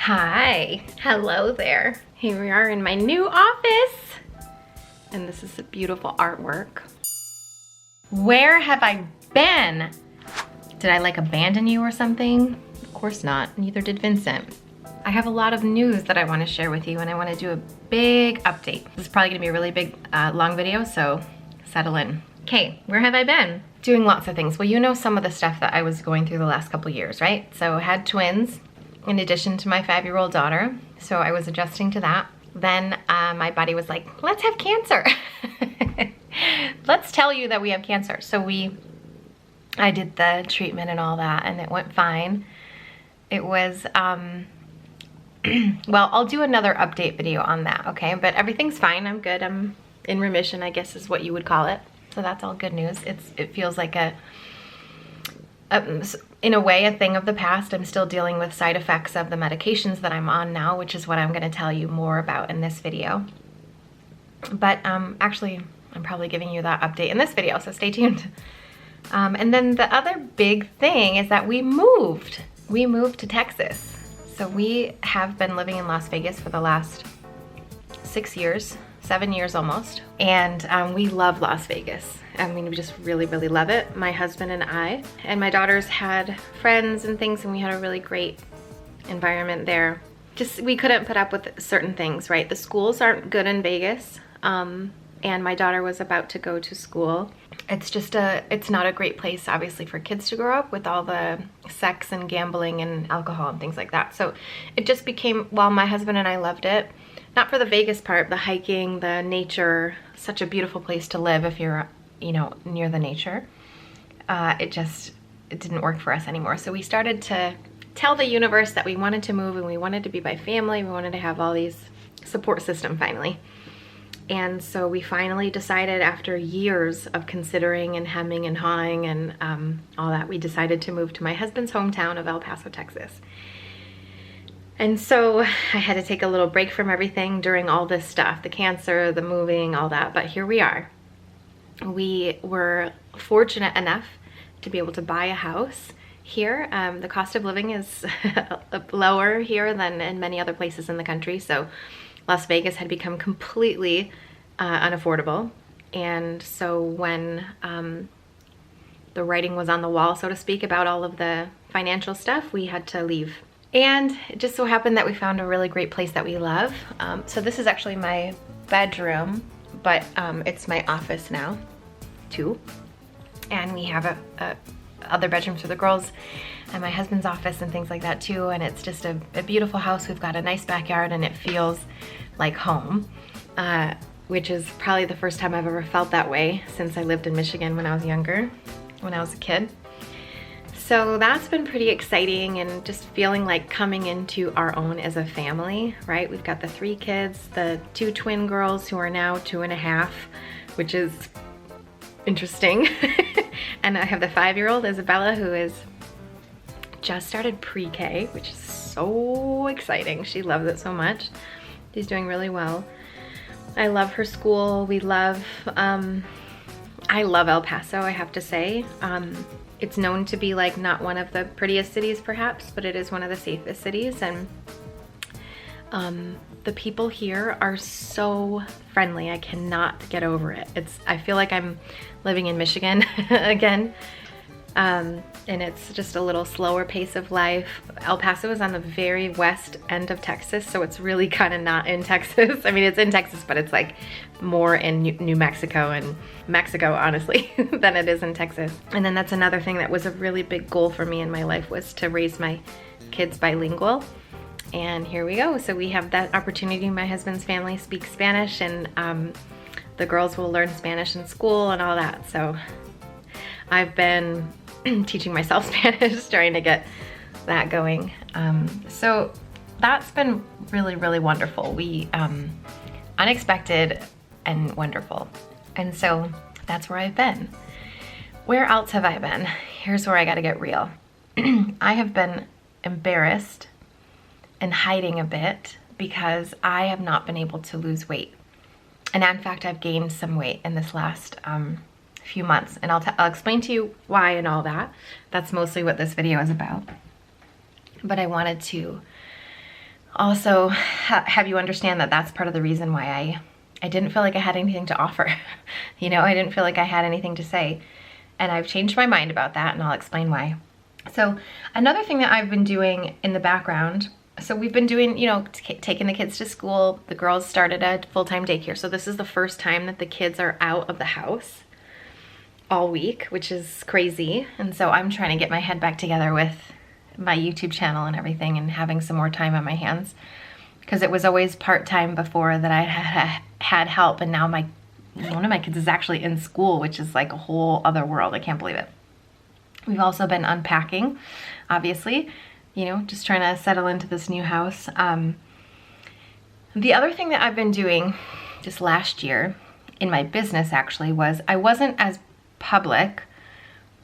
Hi, hello there. Here we are in my new office. And this is a beautiful artwork. Where have I been? Did I like abandon you or something? Of course not, neither did Vincent. I have a lot of news that I want to share with you and I want to do a big update. This is probably gonna be a really big, long video, so settle in. Okay, where have I been? Doing lots of things. Well, you know some of the stuff that I was going through the last couple years, right? So I had twins in addition to my 5-year-old daughter. So I was adjusting to that. Then my body was like, let's have cancer. Let's tell you that we have cancer. So I did the treatment and all that and it went fine. It was, well, I'll do another update video on that, okay? But everything's fine, I'm good. I'm in remission, I guess is what you would call it. So that's all good news. It feels like in a way, a thing of the past. I'm still dealing with side effects of the medications that I'm on now, which is what I'm gonna tell you more about in this video. But actually, I'm probably giving you that update in this video, so stay tuned. And then the other big thing is that we moved. We moved to Texas. So we have been living in Las Vegas for the last 6 years, 7 years almost. And we love Las Vegas. I mean, we just really, really love it. My husband and I. And my daughters had friends and things and we had a really great environment there. Just, we couldn't put up with certain things, right? The schools aren't good in Vegas. And my daughter was about to go to school. It's not a great place, obviously, for kids to grow up with all the sex and gambling and alcohol and things like that. So it just became, while my husband and I loved it, not for the Vegas part, the hiking, the nature, such a beautiful place to live if you're, you know, near the nature. It didn't work for us anymore. So we started to tell the universe that we wanted to move and we wanted to be by family. We wanted to have all these support system finally. And so we finally decided, after years of considering and hemming and hawing and all that, we decided to move to my husband's hometown of El Paso, Texas. And so I had to take a little break from everything during all this stuff, the cancer, the moving, all that, but here we are. We were fortunate enough to be able to buy a house here. The cost of living is lower here than in many other places in the country, so Las Vegas had become completely unaffordable. And so when the writing was on the wall, so to speak, about all of the financial stuff, we had to leave. And it just so happened that we found a really great place that we love. So this is actually my bedroom, but it's my office now, too. And we have a other bedrooms for the girls and my husband's office and things like that too. And it's just a beautiful house. We've got a nice backyard and it feels like home, which is probably the first time I've ever felt that way since I lived in Michigan when I was younger, when I was a kid. So that's been pretty exciting and just feeling like coming into our own as a family, right? We've got the 3 kids, the 2 twin girls who are now 2.5, which is interesting. And I have the 5-year-old Isabella, who is just started pre-K, which is so exciting. She loves it so much. She's doing really well. I love her school. We love, I love El Paso, I have to say. It's known to be like not one of the prettiest cities perhaps, but it is one of the safest cities. And the people here are so friendly. I cannot get over it. I feel like I'm living in Michigan again. And it's just a little slower pace of life. El Paso is on the very west end of Texas, so it's really kind of not in Texas. I mean, it's in Texas, but it's like more in New Mexico and Mexico, honestly, than it is in Texas. And then that's another thing that was a really big goal for me in my life, was to raise my kids bilingual. And here we go. So we have that opportunity. My husband's family speaks Spanish, and the girls will learn Spanish in school and all that. So I've been teaching myself Spanish, trying to get that going. So that's been really, really wonderful. Unexpected and wonderful. And so that's where I've been. Where else have I been? Here's where I gotta get real. I have been embarrassed and hiding a bit because I have not been able to lose weight. And in fact, I've gained some weight in this last few months, and I'll explain to you why and all that. That's mostly what this video is about. But I wanted to also have you understand that that's part of the reason why I didn't feel like I had anything to offer. You know, I didn't feel like I had anything to say. And I've changed my mind about that, and I'll explain why. So another thing that I've been doing in the background, so we've been doing, you know, taking the kids to school. The girls started a full-time daycare. So this is the first time that the kids are out of the house all week, which is crazy. And so I'm trying to get my head back together with my YouTube channel and everything and having some more time on my hands, because it was always part-time before that I had help, and now one of my kids is actually in school, which is like a whole other world. I can't believe it. We've also been unpacking, obviously, you know, just trying to settle into this new house. The other thing that I've been doing just last year in my business actually was I wasn't as public,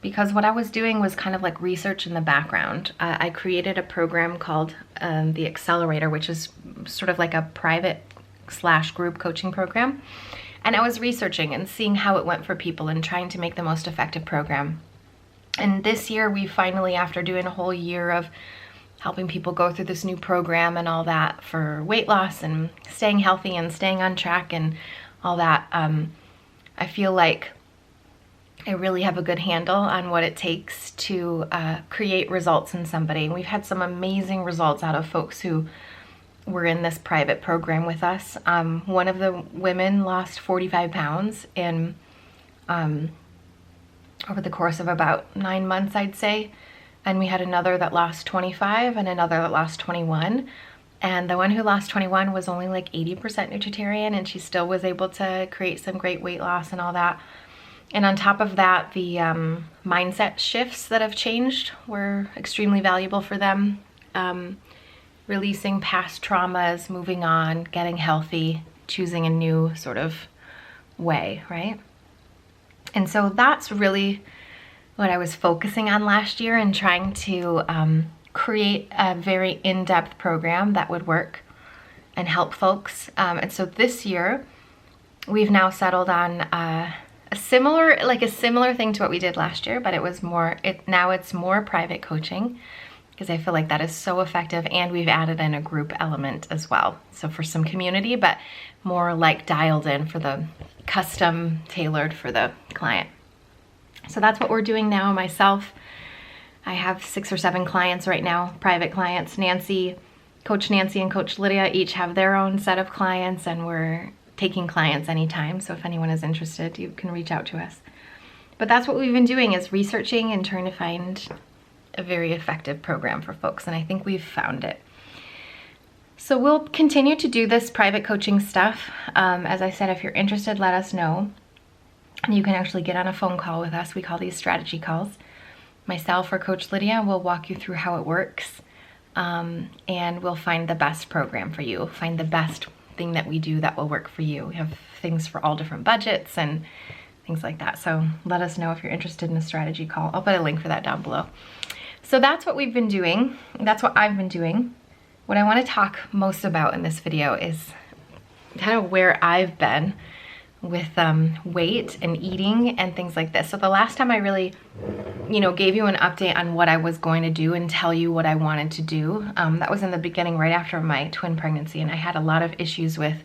because what I was doing was kind of like research in the background. I created a program called the Accelerator, which is sort of like a private / group coaching program. And I was researching and seeing how it went for people and trying to make the most effective program. And this year we finally, after doing a whole year of helping people go through this new program and all that for weight loss and staying healthy and staying on track and all that, I feel like I really have a good handle on what it takes to create results in somebody. And we've had some amazing results out of folks who were in this private program with us. One of the women lost 45 pounds in over the course of about 9 months, I'd say. And we had another that lost 25 and another that lost 21. And the one who lost 21 was only like 80% nutritarian, and she still was able to create some great weight loss and all that. And on top of that, the mindset shifts that have changed were extremely valuable for them. Releasing past traumas, moving on, getting healthy, choosing a new sort of way, right? And so that's really what I was focusing on last year, and trying to create a very in-depth program that would work and help folks. And so this year, we've now settled on a similar thing to what we did last year, but it was now it's more private coaching, because I feel like that is so effective, and we've added in a group element as well. So for some community, but more like dialed in for the custom tailored for the client. So that's what we're doing now. Myself, I have 6 or 7 clients right now, private clients. Coach Nancy and Coach Lydia each have their own set of clients, and we're taking clients anytime. So if anyone is interested, you can reach out to us. But that's what we've been doing, is researching and trying to find a very effective program for folks, and I think we've found it. So we'll continue to do this private coaching stuff. As I said, if you're interested, let us know. You can actually get on a phone call with us. We call these strategy calls. Myself or Coach Lydia will walk you through how it works, and we'll find the best program for you, find the best thing that we do that will work for you. We have things for all different budgets and things like that. So let us know if you're interested in a strategy call. I'll put a link for that down below. So that's what we've been doing. That's what I've been doing. What I want to talk most about in this video is kind of where I've been with weight and eating and things like this. So the last time I really, gave you an update on what I was going to do and tell you what I wanted to do, that was in the beginning, right after my twin pregnancy, and I had a lot of issues with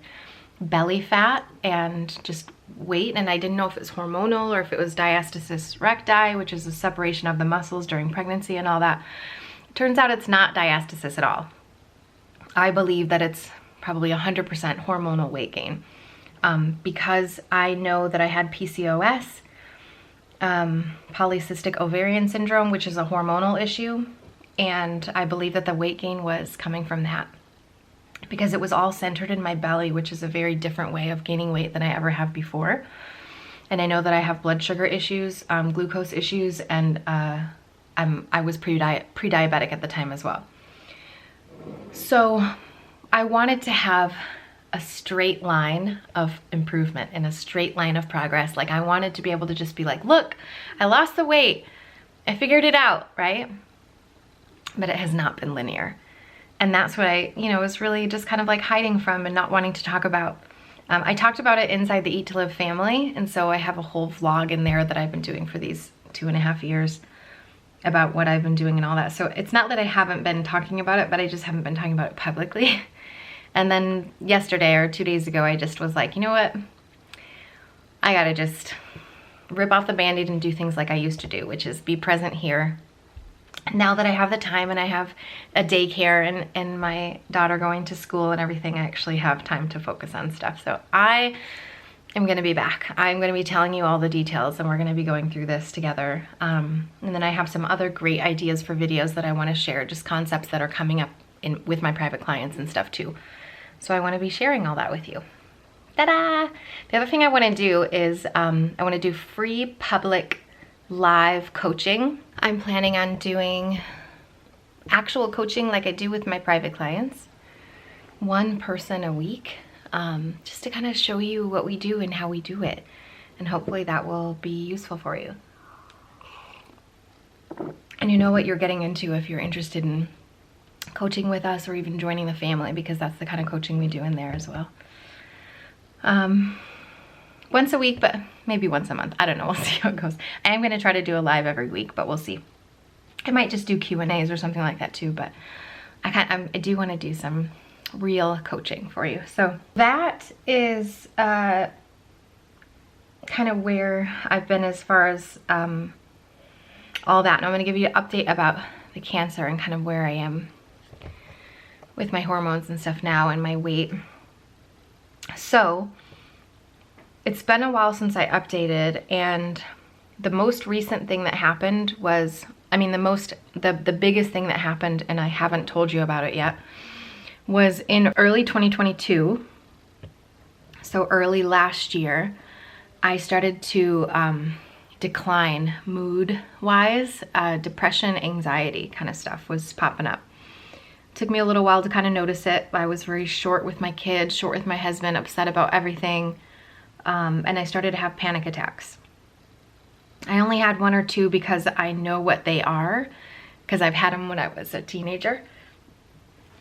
belly fat and just weight, and I didn't know if it was hormonal or if it was diastasis recti, which is the separation of the muscles during pregnancy and all that. Turns out it's not diastasis at all. I believe that it's probably 100% hormonal weight gain, because I know that I had PCOS, polycystic ovarian syndrome, which is a hormonal issue, and I believe that the weight gain was coming from that, because it was all centered in my belly, which is a very different way of gaining weight than I ever have before. And I know that I have blood sugar issues, glucose issues, and I was pre-diabetic at the time as well. So I wanted to have a straight line of improvement and a straight line of progress. Like, I wanted to be able to just be like, look, I lost the weight. I figured it out, right? But it has not been linear. And that's what I, was really just kind of like hiding from and not wanting to talk about. I talked about it inside the Eat to Live family. And so I have a whole vlog in there that I've been doing for these 2.5 years. about what I've been doing and all that. So it's not that I haven't been talking about it, but I just haven't been talking about it publicly. And then yesterday or 2 days ago, I just was like, you know what? I gotta just rip off the Band-Aid and do things like I used to do, which is be present here. Now that I have the time and I have a daycare and my daughter going to school and everything, I actually have time to focus on stuff. So I am gonna be back. I'm gonna be telling you all the details, and we're gonna be going through this together. And then I have some other great ideas for videos that I wanna share, just concepts that are coming up with my private clients and stuff too. So I wanna be sharing all that with you. Ta-da! The other thing I wanna do is I wanna do free public live coaching. I'm planning on doing actual coaching like I do with my private clients, one person a week, just to kind of show you what we do and how we do it. And hopefully that will be useful for you. And you know what you're getting into if you're interested in coaching with us or even joining the family, because that's the kind of coaching we do in there as well. Once a week, but maybe once a month. I don't know, we'll see how it goes. I am gonna try to do a live every week, but we'll see. I might just do Q&As or something like that too, but I do wanna do some real coaching for you. So that is kind of where I've been as far as all that. And I'm gonna give you an update about the cancer and kind of where I am with my hormones and stuff now and my weight. So it's been a while since I updated, and the most recent thing that happened was, I mean, the biggest thing that happened, and I haven't told you about it yet, was in early 2022, so early last year, I started to decline mood-wise. Depression, anxiety kind of stuff was popping up. Took me a little while to kind of notice it. I was very short with my kids, short with my husband, upset about everything. And I started to have panic attacks. I only had 1 or 2 because I know what they are, because I've had them when I was a teenager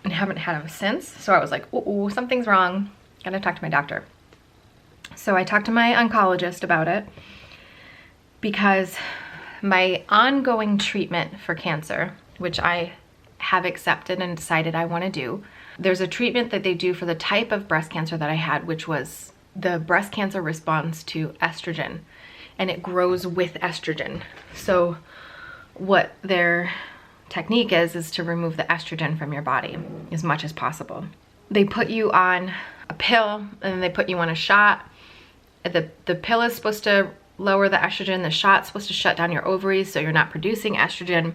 and haven't had them since. So I was like, oh, something's wrong. Gotta talk to my doctor. So I talked to my oncologist about it, because my ongoing treatment for cancer, which I have accepted and decided I want to do, there's a treatment that they do for the type of breast cancer that I had, which was the breast cancer responds to estrogen, and it grows with estrogen. So what their technique is to remove the estrogen from your body as much as possible. They put you on a pill, and then they put you on a shot. The pill is supposed to lower the estrogen. The shot's supposed to shut down your ovaries so you're not producing estrogen.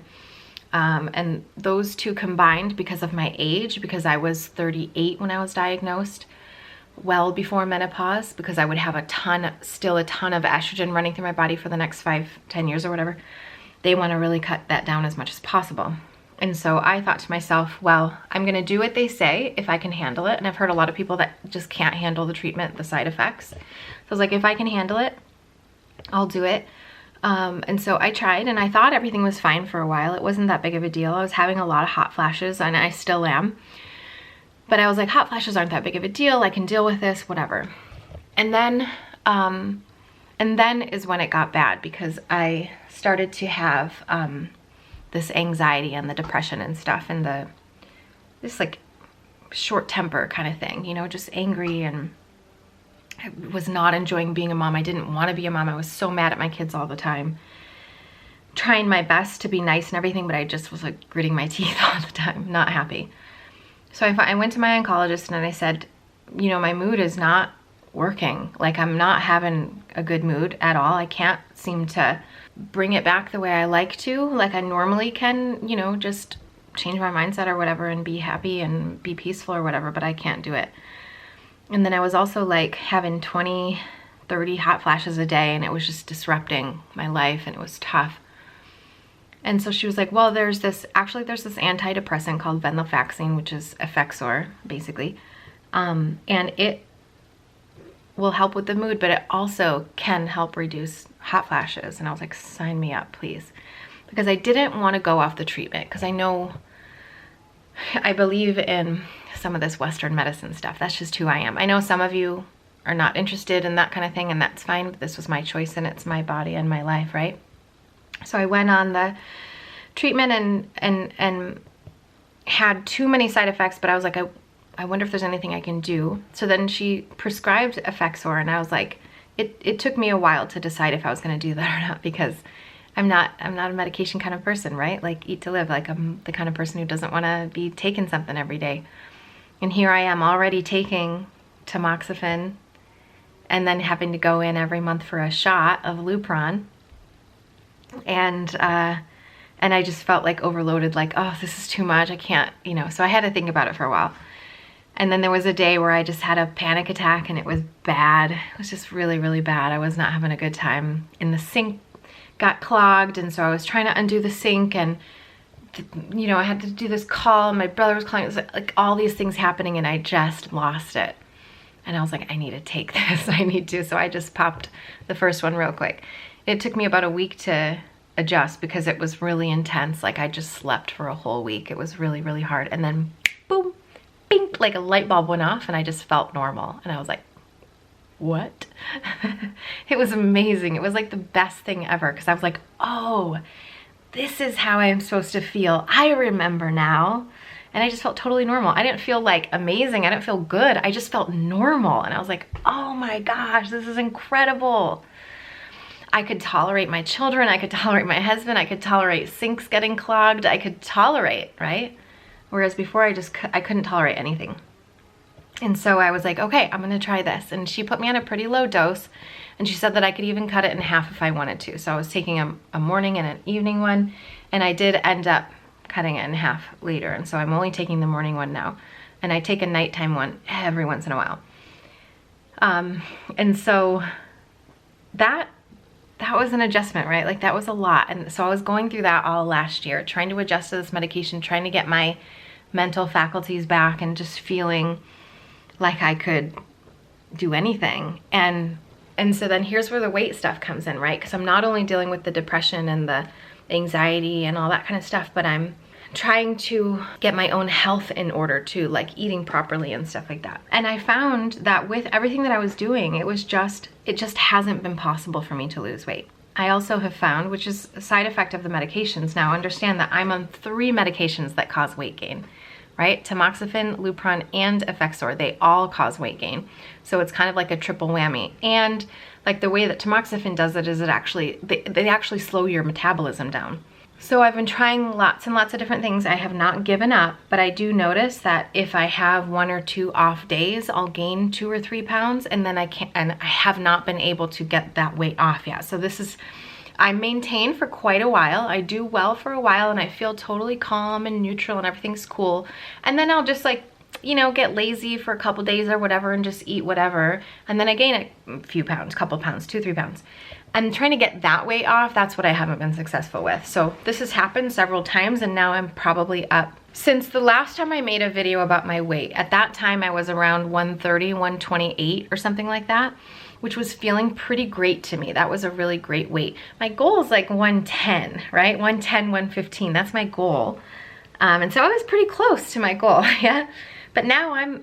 And those two combined, because of my age, because I was 38 when I was diagnosed, well before menopause, because I would have still a ton of estrogen running through my body for the next 5-10 years or whatever, they want to really cut that down as much as possible. And so I thought to myself, well, I'm going to do what they say if I can handle it. And I've heard a lot of people that just can't handle the treatment, the side effects. So I was like, if I can handle it, I'll do it. And so I tried, and I thought everything was fine for a while. It wasn't that big of a deal. I was having a lot of hot flashes, and I still am. But I was like, hot flashes aren't that big of a deal. I can deal with this, whatever. And then is when it got bad, because I started to have this anxiety and the depression and stuff, and this like short temper kind of thing, you know, just angry, and I was not enjoying being a mom. I didn't want to be a mom. I was so mad at my kids all the time. Trying my best to be nice and everything, but I just was like gritting my teeth all the time, not happy. So I went to my oncologist, and I said, you know, my mood is not working. Like, I'm not having a good mood at all. I can't seem to bring it back the way I like to, like I normally can, you know, just change my mindset or whatever and be happy and be peaceful or whatever, but I can't do it. And then I was also like having 20, 30 hot flashes a day, and it was just disrupting my life, and it was tough. And so she was like, well, there's this antidepressant called venlafaxine, which is Effexor, basically. And it will help with the mood, but it also can help reduce hot flashes. And I was like, sign me up, please. Because I didn't want to go off the treatment, because I believe in some of this Western medicine stuff. That's just who I am. I know some of you are not interested in that kind of thing, and that's fine, but this was my choice, and it's my body and my life, right? So I went on the treatment and had too many side effects, but I was like, I wonder if there's anything I can do. So then she prescribed Effexor, and I was like, it took me a while to decide if I was gonna do that or not, because I'm not a medication kind of person, right? Like, eat to live. Like, I'm the kind of person who doesn't wanna be taking something every day. And here I am already taking tamoxifen and then having to go in every month for a shot of Lupron. And I just felt like overloaded, like, oh, this is too much, I can't, you know, so I had to think about it for a while. And then there was a day where I just had a panic attack, and it was bad. It was just really, really bad. I was not having a good time. And the sink got clogged, and so I was trying to undo the sink, and you know, I had to do this call, and my brother was calling. It was like all these things happening, and I just lost it. And I was like, I need to take this, I need to. So I just popped the first one real quick. It took me about a week to adjust because it was really intense. Like, I just slept for a whole week. It was really, really hard. And then boom, bing, like a light bulb went off, and I just felt normal. And I was like, what? It was amazing. It was like the best thing ever, because I was like, oh, this is how I'm supposed to feel. I remember now. And I just felt totally normal. I didn't feel like amazing. I didn't feel good. I just felt normal. And I was like, oh my gosh, this is incredible. I could tolerate my children. I could tolerate my husband. I could tolerate sinks getting clogged. I could tolerate, right? Whereas before I couldn't tolerate anything. And so I was like, okay, I'm gonna try this. And she put me on a pretty low dose, and she said that I could even cut it in half if I wanted to. So I was taking a morning and an evening one, and I did end up cutting it in half later. And so I'm only taking the morning one now. And I take a nighttime one every once in a while. And so that was an adjustment, right? Like, that was a lot. And so I was going through that all last year, trying to adjust to this medication, trying to get my mental faculties back, and just feeling like I could do anything. And so then here's where the weight stuff comes in, right? Because I'm not only dealing with the depression and the anxiety and all that kind of stuff, but I'm trying to get my own health in order too, like eating properly and stuff like that. And I found that with everything that I was doing, it just hasn't been possible for me to lose weight. I also have found, which is a side effect of the medications, now understand that I'm on 3 medications that cause weight gain, right? Tamoxifen, Lupron, and Effexor, they all cause weight gain. So it's kind of like a triple whammy. And like, the way that tamoxifen does it is they actually slow your metabolism down. So I've been trying lots and lots of different things. I have not given up, but I do notice that if I have 1 or 2 off days, I'll gain 2 or 3 pounds, and then I have not been able to get that weight off yet. So I maintain for quite a while. I do well for a while, and I feel totally calm and neutral, and everything's cool. And then I'll just, like, you know, get lazy for a couple days or whatever and just eat whatever. And then I gain a few pounds, couple pounds, 2, 3 pounds. And trying to get that weight off, that's what I haven't been successful with. So this has happened several times, and now I'm probably up. Since the last time I made a video about my weight, at that time I was around 130, 128 or something like that, which was feeling pretty great to me. That was a really great weight. My goal is like 110, right? 110, 115, that's my goal. And so I was pretty close to my goal, yeah? But now I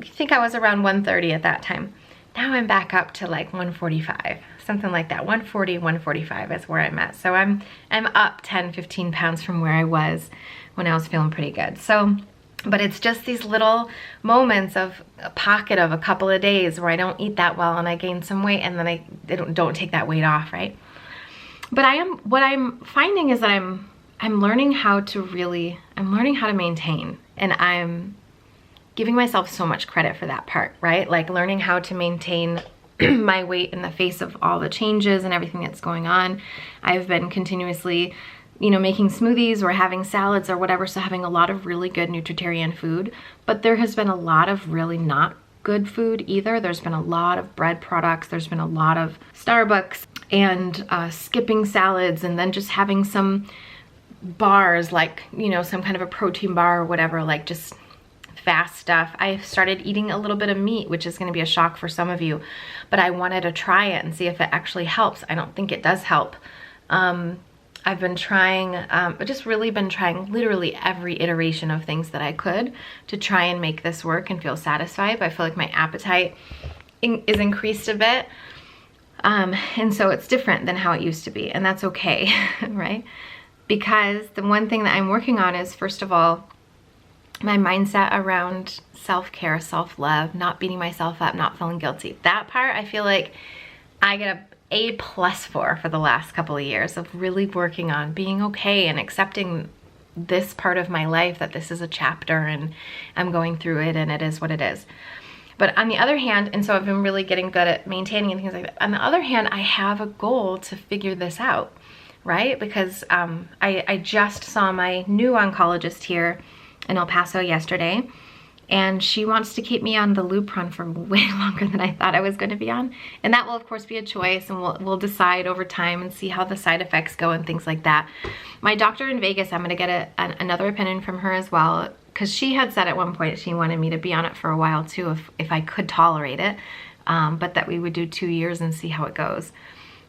think I was around 130 at that time. Now I'm back up to like 145, something like that. 140, 145 is where I'm at. So I'm up 10, 15 pounds from where I was when I was feeling pretty good. So, but it's just these little moments of a pocket of a couple of days where I don't eat that well and I gain some weight, and then I don't take that weight off, right? But what I'm finding is that I'm learning how to maintain, and I'm giving myself so much credit for that part, right? Like, learning how to maintain my weight in the face of all the changes and everything that's going on. I've been continuously, you know, making smoothies or having salads or whatever, so having a lot of really good nutritarian food. But there has been a lot of really not good food either. There's been a lot of bread products. There's been a lot of Starbucks and skipping salads, and then just having some bars, like, you know, some kind of a protein bar or whatever, like just fast stuff. I started eating a little bit of meat, which is going to be a shock for some of you, but I wanted to try it and see if it actually helps. I don't think it does help. I've been trying, just really been trying literally every iteration of things that I could to try and make this work and feel satisfied. But I feel like my appetite is increased a bit. And so it's different than how it used to be, and that's okay, right? because the one thing that I'm working on is, first of all, my mindset around self-care, self-love, not beating myself up, not feeling guilty. That part I feel like I get a A+ for the last couple of years of really working on being okay and accepting this part of my life, that this is a chapter and I'm going through it and it is what it is. But on the other hand, and so I've been really getting good at maintaining and things like that. On the other hand, I have a goal to figure this out, right? Because I just saw my new oncologist here in El Paso yesterday, and she wants to keep me on the Lupron for way longer than I thought I was going to be on. And that will of course be a choice, and we'll decide over time and see how the side effects go and things like that. My doctor in Vegas, I'm going to get another opinion from her as well, because she had said at one point she wanted me to be on it for a while too, if I could tolerate it, but that we would do 2 years and see how it goes.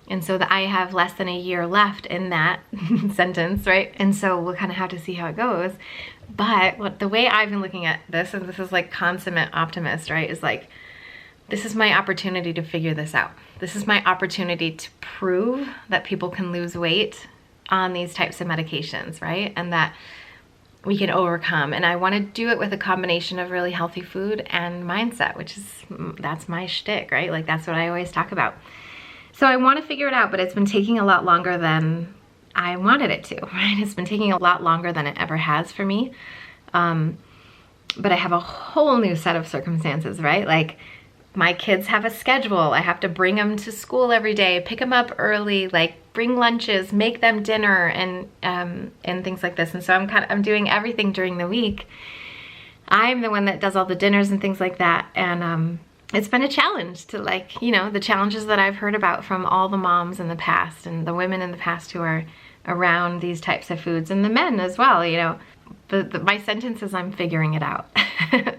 And so that I have less than a year left in that sentence, right? And so we'll kind of have to see how it goes. But the way I've been looking at this, and this is like consummate optimist, right? Is like, this is my opportunity to figure this out. This is my opportunity to prove that people can lose weight on these types of medications, right? And that we can overcome. And I want to do it with a combination of really healthy food and mindset, which is, that's my shtick, right? Like that's what I always talk about. So I want to figure it out, but it's been taking a lot longer than I wanted it to, right? It's been taking a lot longer than it ever has for me. But I have a whole new set of circumstances, right? Like my kids have a schedule. I have to bring them to school every day, pick them up early, like bring lunches, make them dinner, and things like this. And so I'm doing everything during the week. I'm the one that does all the dinners and things like that. And it's been a challenge to, like, you know, the challenges that I've heard about from all the moms in the past and the women in the past who are around these types of foods, and the men as well, you know. My sentence is I'm figuring it out,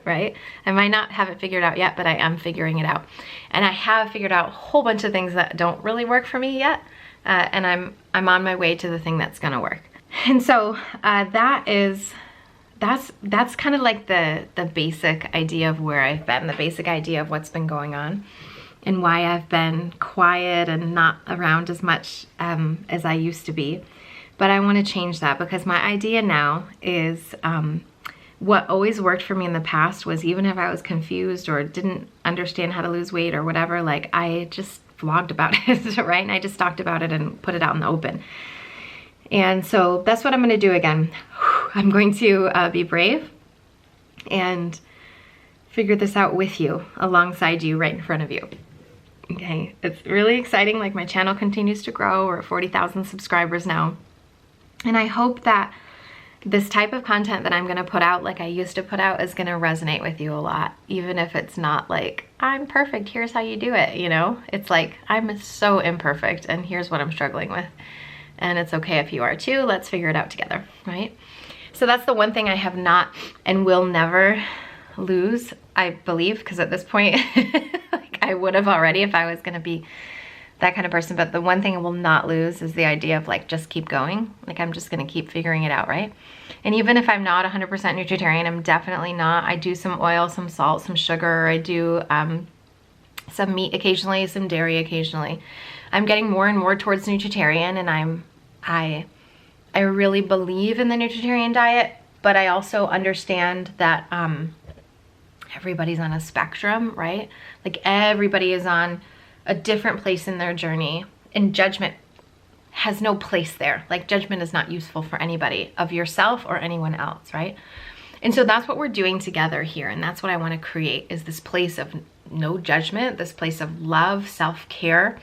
right? I might not have it figured out yet, but I am figuring it out. And I have figured out a whole bunch of things that don't really work for me yet. And I'm on my way to the thing that's gonna work. And so that's kind of like the basic idea of where I've been, the basic idea of what's been going on and why I've been quiet and not around as much as I used to be. But I want to change that, because my idea now is what always worked for me in the past was, even if I was confused or didn't understand how to lose weight or whatever, like I just vlogged about it, right? And I just talked about it and put it out in the open. And so that's what I'm going to do again. I'm going to be brave and figure this out with you, alongside you, right in front of you. Okay, it's really exciting. Like my channel continues to grow. We're at 40,000 subscribers now. And I hope that this type of content that I'm going to put out, like I used to put out, is going to resonate with you a lot. Even if it's not like, I'm perfect, here's how you do it, you know? It's like, I'm so imperfect and here's what I'm struggling with. And it's okay if you are too. Let's figure it out together, right? So that's the one thing I have not and will never lose, I believe, because at this point, like I would have already if I was going to be that kind of person. But the one thing I will not lose is the idea of like, just keep going. Like I'm just going to keep figuring it out, right? And even if I'm not 100% nutritarian, I'm definitely not. I do some oil, some salt, some sugar. I do some meat occasionally, some dairy occasionally. I'm getting more and more towards nutritarian, and I really believe in the nutritarian diet, but I also understand that everybody's on a spectrum, right? Like everybody is on a different place in their journey, and judgment has no place there. Like judgment is not useful for anybody, of yourself or anyone else, right? And so that's what we're doing together here, and that's what I want to create, is this place of no judgment, this place of love, self-care,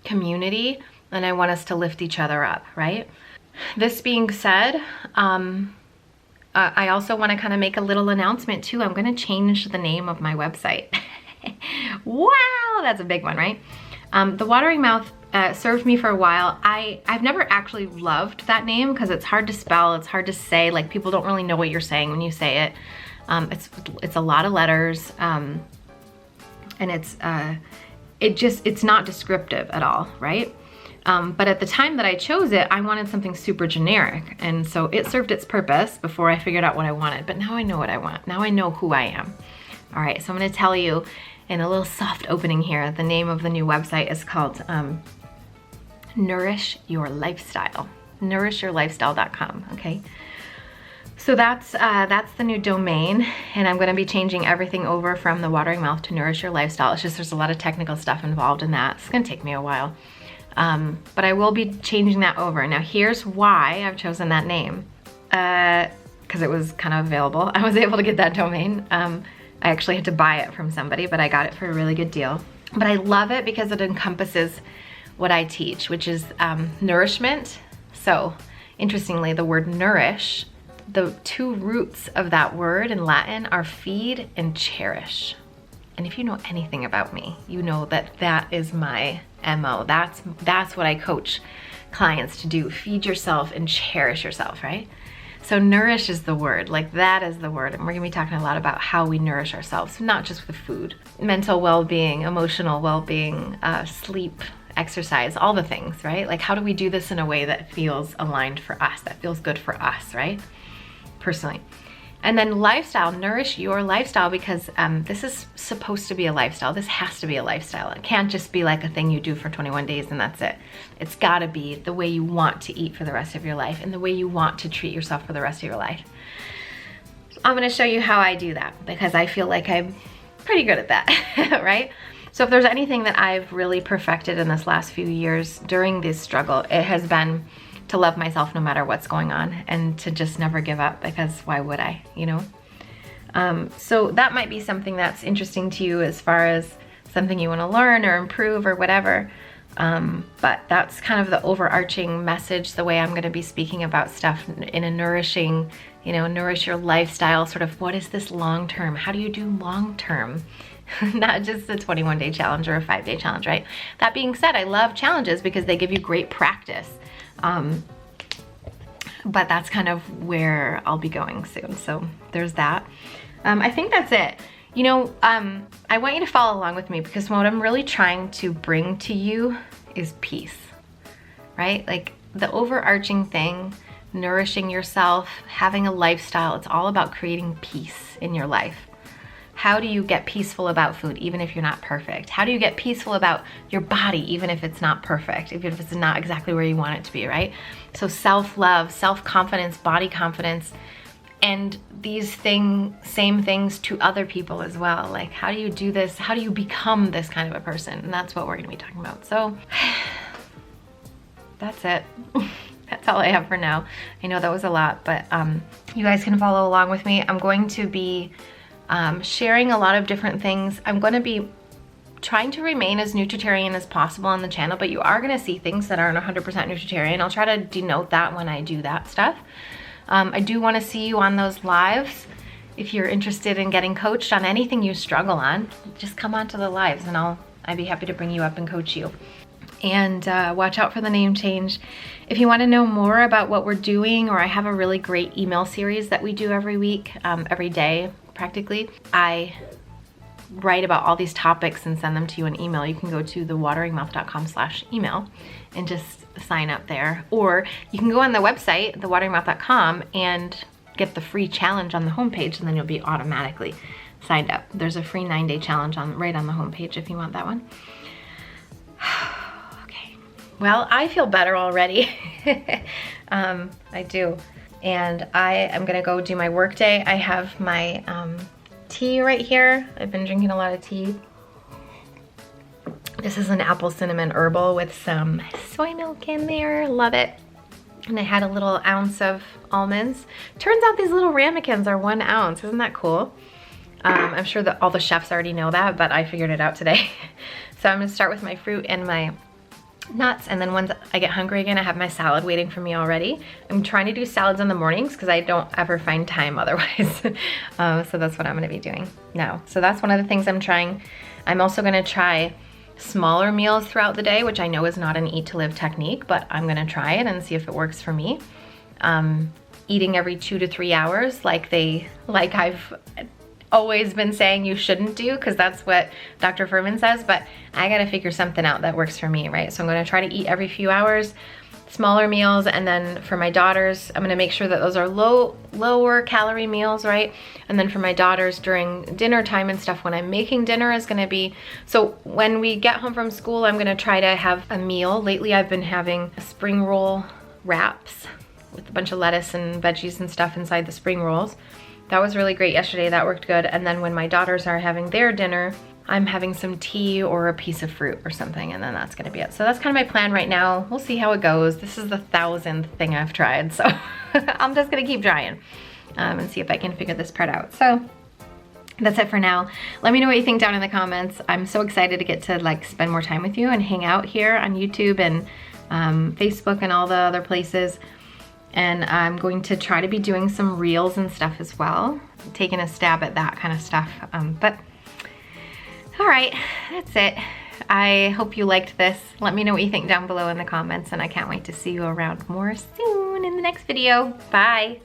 community, and I want us to lift each other up, right? This being said, I also want to kind of make a little announcement too. I'm going to change the name of my website. Wow, that's a big one, right? The Watering Mouth served me for a while. I've never actually loved that name because it's hard to spell, it's hard to say, like people don't really know what you're saying when you say it. It's a lot of letters, and it's not descriptive at all, right? But at the time that I chose it, I wanted something super generic. And so it served its purpose before I figured out what I wanted. But now I know what I want. Now I know who I am. All right, so I'm gonna tell you in a little soft opening here, the name of the new website is called Nourish Your Lifestyle. nourishyourlifestyle.com, okay? So that's the new domain, and I'm gonna be changing everything over from the Watering Mouth to Nourish Your Lifestyle. It's just there's a lot of technical stuff involved in that. It's gonna take me a while. But I will be changing that over. Now here's why I've chosen that name. Because it was kind of available. I was able to get that domain. I actually had to buy it from somebody, but I got it for a really good deal. But I love it because it encompasses what I teach, which is nourishment. So interestingly, the word nourish, the two roots of that word in Latin are feed and cherish. And if you know anything about me, you know that that is my MO. That's what I coach clients to do. Feed yourself and cherish yourself, right? So nourish is the word, like that is the word. And we're gonna be talking a lot about how we nourish ourselves, not just with food. Mental well-being, emotional well-being, sleep, exercise, all the things, right? Like how do we do this in a way that feels aligned for us, that feels good for us, right? Personally. And then lifestyle, nourish your lifestyle, because this is supposed to be a lifestyle. This has to be a lifestyle. It can't just be like a thing you do for 21 days and that's it. It's gotta be the way you want to eat for the rest of your life and the way you want to treat yourself for the rest of your life. I'm gonna show you how I do that because I feel like I'm pretty good at that, right? So if there's anything that I've really perfected in this last few years during this struggle, it has been to love myself no matter what's going on and to just never give up, because why would I, you know? So that might be something that's interesting to you as far as something you want to learn or improve or whatever. But that's kind of the overarching message, the way I'm going to be speaking about stuff in a nourishing, you know, nourish your lifestyle, sort of what is this long term? How do you do long term? Not just a 21-day challenge or a 5-day challenge, right? That being said, I love challenges because they give you great practice. But that's kind of where I'll be going soon. So there's that. I think that's it. You know, I want you to follow along with me because what I'm really trying to bring to you is peace, right? Like the overarching thing, nourishing yourself, having a lifestyle, it's all about creating peace in your life. How do you get peaceful about food even if you're not perfect? How do you get peaceful about your body even if it's not perfect, even if it's not exactly where you want it to be, right? So self-love, self-confidence, body confidence, and these same things to other people as well. Like how do you do this? How do you become this kind of a person? And that's what we're gonna be talking about. So that's it. That's all I have for now. I know that was a lot, but you guys can follow along with me. I'm going to be sharing a lot of different things. I'm going to be trying to remain as nutritarian as possible on the channel, but you are going to see things that aren't 100% nutritarian. I'll try to denote that when I do that stuff. I do want to see you on those lives. If you're interested in getting coached on anything you struggle on, just come onto the lives and I'd be happy to bring you up and coach you. And watch out for the name change. If you want to know more about what we're doing, or I have a really great email series that we do every week, every day practically. I write about all these topics and send them to you in email. You can go to thewateringmouth.com/email and just sign up there. Or you can go on the website, thewateringmouth.com, and get the free challenge on the homepage, and then you'll be automatically signed up. There's a free 9-day challenge right on the homepage if you want that one. Okay, well, I feel better already. I do. And I am gonna go do my work day. I have my tea right here. I've been drinking a lot of tea. This is an apple cinnamon herbal with some soy milk in there. Love it. And I had a little ounce of almonds. Turns out these little ramekins are 1 ounce. Isn't that cool? I'm sure that all the chefs already know that, but I figured it out today. So I'm gonna start with my fruit and my nuts, and then once I get hungry again, I have my salad waiting for me already. I'm trying to do salads in the mornings because I don't ever find time otherwise. So that's what I'm gonna be doing now. So that's one of the things I'm trying. I'm also gonna try smaller meals throughout the day, which I know is not an eat to live technique, but I'm gonna try it and see if it works for me. Eating every 2 to 3 hours like I've always been saying you shouldn't do, because that's what Dr. Furman says, but I gotta figure something out that works for me, right? So I'm gonna try to eat every few hours, smaller meals, and then for my daughters, I'm gonna make sure that those are lower calorie meals, right? And then for my daughters during dinner time and stuff, when I'm making dinner is gonna be, so when we get home from school, I'm gonna try to have a meal. Lately I've been having a spring roll wraps with a bunch of lettuce and veggies and stuff inside the spring rolls. That was really great yesterday, that worked good. And then when my daughters are having their dinner, I'm having some tea or a piece of fruit or something, and then that's gonna be it. So that's kind of my plan right now. We'll see how it goes. This is the 1000th thing I've tried, so I'm just gonna keep trying and see if I can figure this part out. So that's it for now. Let me know what you think down in the comments. I'm so excited to get to like spend more time with you and hang out here on YouTube and Facebook and all the other places. And I'm going to try to be doing some reels and stuff as well, taking a stab at that kind of stuff. But all right, that's it. I hope you liked this. Let me know what you think down below in the comments, and I can't wait to see you around more soon in the next video. Bye.